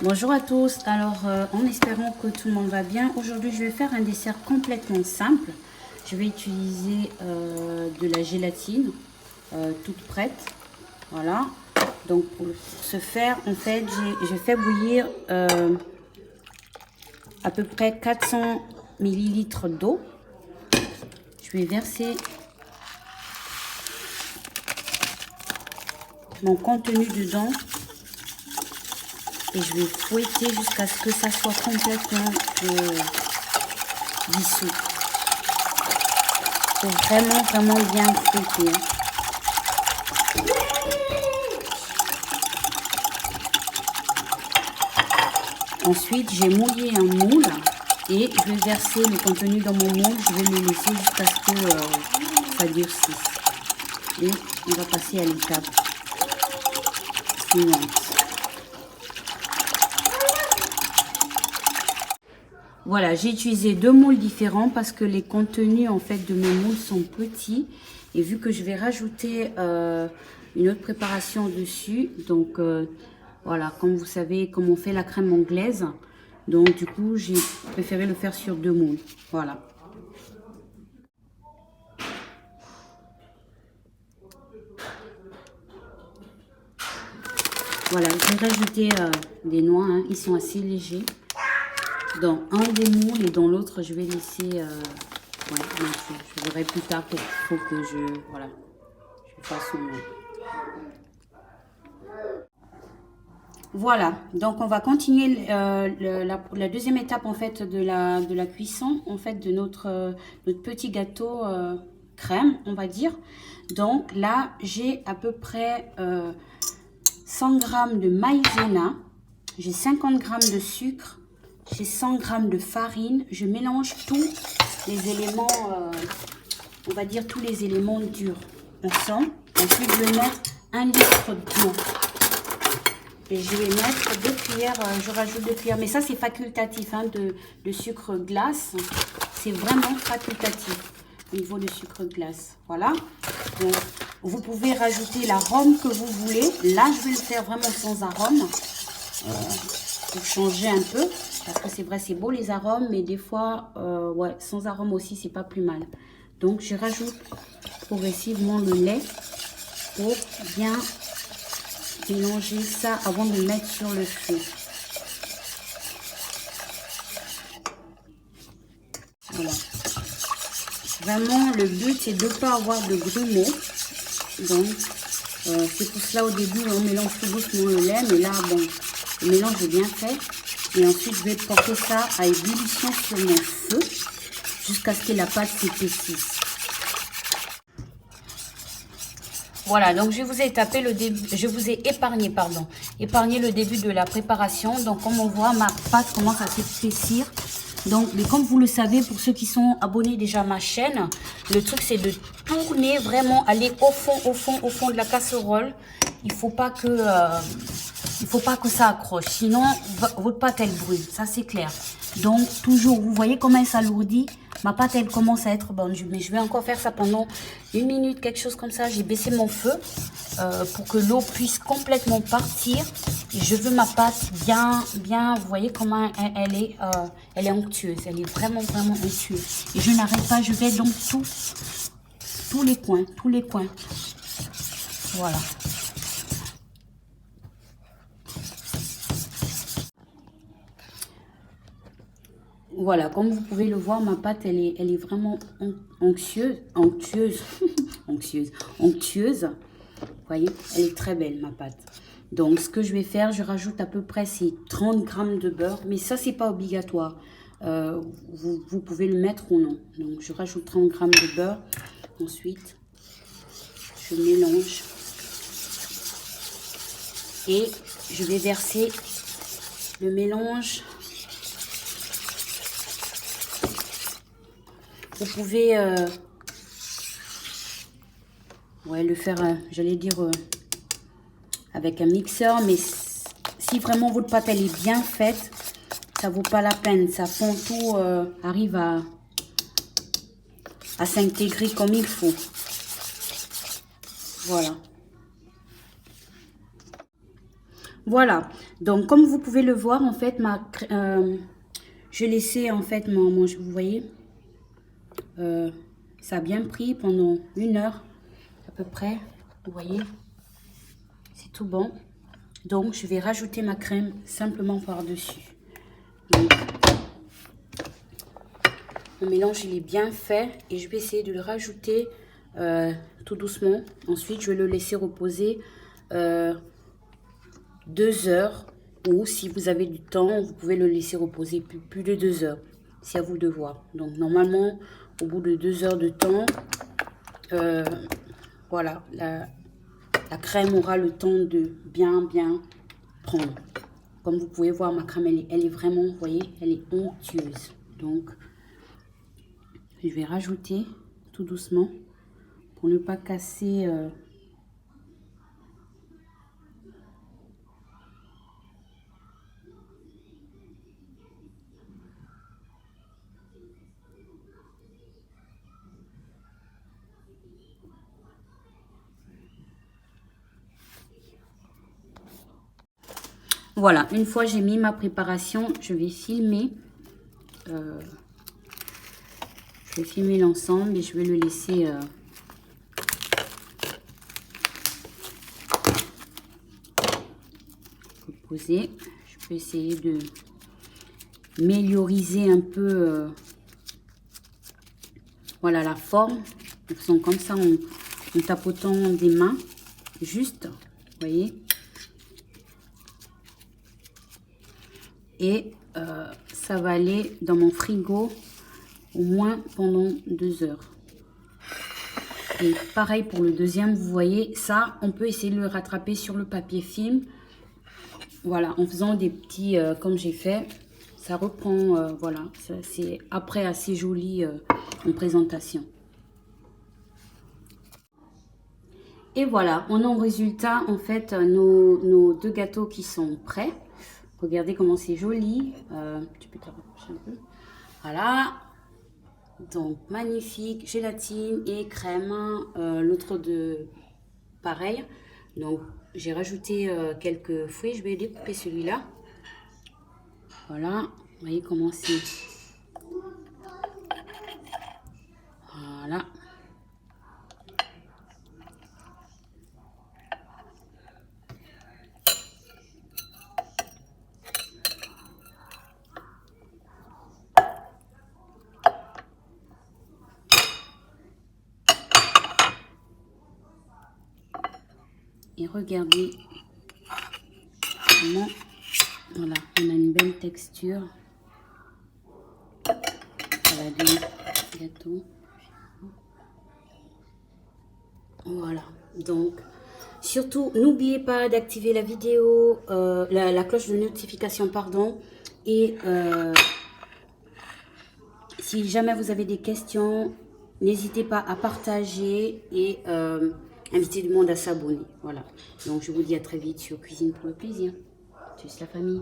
Bonjour à tous, alors en espérant que tout le monde va bien, aujourd'hui je vais faire un dessert complètement simple. Je vais utiliser de la gélatine toute prête, voilà. Donc pour ce faire, en fait, j'ai fait bouillir à peu près 400 millilitres d'eau. Je vais verser mon contenu dedans. Et je vais fouetter jusqu'à ce que ça soit complètement dissous. Il faut vraiment bien fouetter. Ensuite, j'ai mouillé un moule et je vais verser le contenu dans mon moule. Je vais le laisser jusqu'à ce que ça durcisse. Et on va passer à l'étape suivante. Voilà, j'ai utilisé deux moules différents parce que les contenus en fait de mes moules sont petits. Et vu que je vais rajouter une autre préparation dessus, donc voilà, comme vous savez, comme on fait la crème anglaise, donc du coup j'ai préféré le faire sur deux moules. Voilà. Voilà, je vais rajouter des noix, hein, ils sont assez légers. Dans un des moules et dans l'autre, je vais laisser... ouais, je verrai plus tard qu'il faut que voilà, je fasse mon... Voilà, donc on va continuer la deuxième étape en fait de la cuisson en fait de notre petit gâteau crème, on va dire. Donc là, j'ai à peu près 100 g de maïzena, j'ai 50 g de sucre, j'ai 100 g de farine. Je mélange tous les éléments, on va dire tous les éléments durs ensemble. Ensuite, je vais mettre 1 litre d'eau. Et je vais mettre 2 cuillères, je rajoute 2 cuillères. Mais ça, c'est facultatif, hein, de sucre glace. C'est vraiment facultatif au niveau de sucre glace. Voilà. Donc, vous pouvez rajouter l'arôme que vous voulez. Là, je vais le faire vraiment sans arôme. Pour changer un peu. Parce que c'est vrai, c'est beau les arômes. Mais des fois, ouais, sans arôme aussi, c'est pas plus mal. Donc, je rajoute progressivement le lait pour bien mélanger ça avant de le mettre sur le feu. Voilà. Vraiment, le but, c'est de ne pas avoir de grumeaux. Donc, c'est pour cela, au début, on mélange tout doucement le lait. Mais là, bon, le mélange est bien fait. Et ensuite, je vais porter ça à ébullition sur mon feu jusqu'à ce que la pâte s'épaississe. Voilà, donc je vous ai épargné le début de la préparation. Donc comme on voit, ma pâte commence à s'épaissir. Donc, mais comme vous le savez, pour ceux qui sont abonnés déjà à ma chaîne, le truc c'est de tourner vraiment, aller au fond de la casserole. Il faut pas que ça accroche, sinon votre pâte elle brûle, ça c'est clair. Donc toujours, vous voyez comment elle s'alourdit. Ma pâte, elle commence à être bonne. Mais je vais encore faire ça pendant 1 minute, quelque chose comme ça. J'ai baissé mon feu pour que l'eau puisse complètement partir. Et je veux ma pâte bien, vous voyez comment elle est onctueuse. Elle est vraiment onctueuse. Et je n'arrête pas, je vais dans tous les coins. Voilà. Voilà, comme vous pouvez le voir, ma pâte, elle est vraiment onctueuse. Onctueuse. Vous voyez, elle est très belle, ma pâte. Donc, ce que je vais faire, je rajoute à peu près ces 30 g de beurre. Mais ça, c'est pas obligatoire. Vous pouvez le mettre ou non. Donc, je rajoute 30 g de beurre. Ensuite, je mélange. Et je vais verser le mélange. Vous pouvez ouais, le faire, j'allais dire, avec un mixeur. Mais si vraiment votre pâte elle est bien faite, ça vaut pas la peine. Ça fond tout, arrive à s'intégrer comme il faut. Voilà. Voilà, donc comme vous pouvez le voir, en fait, je laissais en fait vous voyez, ça a bien pris pendant 1 heure à peu près, vous voyez, c'est tout bon. Donc je vais rajouter ma crème simplement par-dessus. Le mélange il est bien fait et je vais essayer de le rajouter tout doucement. Ensuite je vais le laisser reposer 2 heures, ou si vous avez du temps, vous pouvez le laisser reposer plus de 2 heures. C'est à vous de voir. Donc normalement, au bout de 2 heures de temps, voilà, la crème aura le temps de bien prendre. Comme vous pouvez voir, ma crème, elle est vraiment, vous voyez, elle est onctueuse. Donc, je vais rajouter tout doucement pour ne pas casser... Voilà, une fois j'ai mis ma préparation, je vais filmer. Je vais filmer l'ensemble et je vais le laisser reposer. Je peux essayer de mélioriser un peu voilà, la forme. Ils sont comme ça en tapotant des mains. Juste, vous voyez. Et ça va aller dans mon frigo au moins pendant 2 heures. Et pareil pour le deuxième, vous voyez, ça, on peut essayer de le rattraper sur le papier film. Voilà, en faisant des petits, comme j'ai fait, ça reprend, voilà, c'est après assez joli en présentation. Et voilà, on a en résultat, en fait, nos 2 gâteaux qui sont prêts. Regardez comment c'est joli. Tu peux te rapprocher un peu. Voilà. Donc, magnifique. Gélatine et crème. L'autre de pareil. Donc, j'ai rajouté quelques fruits. Je vais découper celui-là. Voilà. Vous voyez comment c'est. Voilà. Et regardez comment, voilà, on a une belle texture. Voilà, des gâteaux. Voilà, donc surtout n'oubliez pas d'activer la vidéo, la cloche de notification, pardon. Et si jamais vous avez des questions, n'hésitez pas à partager et inviter du monde à s'abonner. Voilà, donc je vous dis à très vite sur Cuisine pour le plaisir. Tchuss la famille.